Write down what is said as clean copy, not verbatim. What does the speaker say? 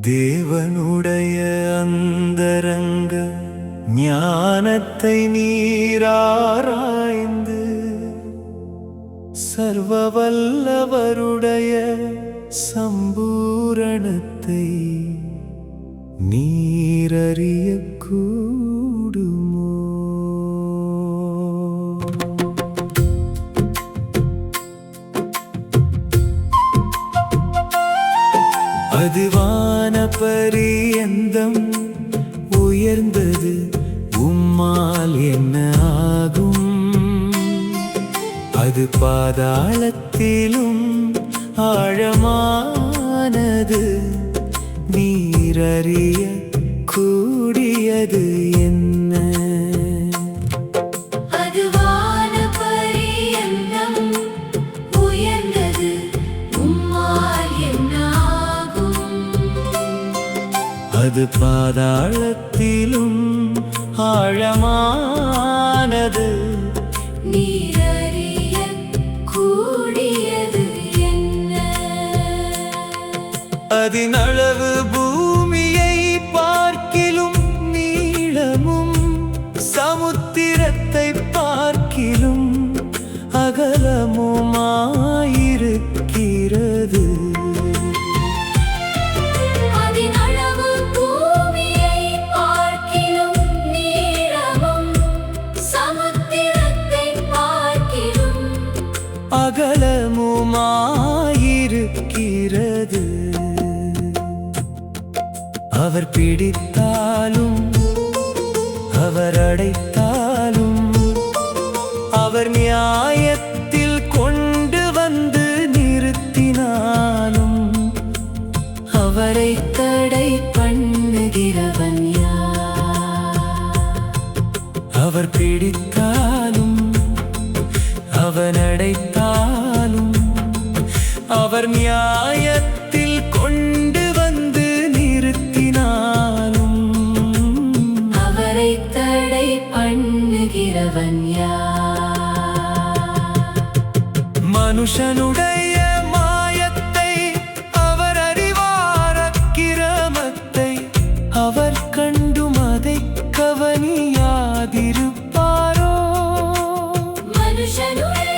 தேவனுடைய அந்தரங்க ஞானத்தை நீராராய்ந்து சர்வ வல்லவருடைய சம்பூரணத்தை நீரறியக் கூடுமோ? அது வானபரியந்தம் உயர்ந்தது, உம்மால் என்ன ஆகும்? அது பாதாளத்திலும் ஆழமானது, நீரறிய கூடியது என்ன? அது பாதாளத்திலும் ஆழமானது, நீரறிய கூடியது என்ன? அதன் அளவு பூமியை பார்க்கிலும் நீளமும், சமுத்திரத்தை பார்க்கிலும் அகலமுமாயிருக்கிறது. அகலமுமாயிருக்கிறது. அவர் பிடித்தாலும் அவர் அடைத்தாலும், அவர் நியாயத்தில் கொண்டு வந்து நிறுத்தினாலும், அவரை தடை பண்ணுகிறவன் யார்? அவர் பிடித்தாலும் அவர் அடைத்தாலும், அவர் நியாயத்தில் கொண்டு வந்து நிறுத்தினாலும், அவரை தடை பண்ணுகிறவன் யார்? மனுஷனுடைய மாயத்தை அவர் அறிவார், அக்கிரமத்தை அவர் கண்டும் அதை கவனியாதிருப்பாரோ? மனுஷனுடைய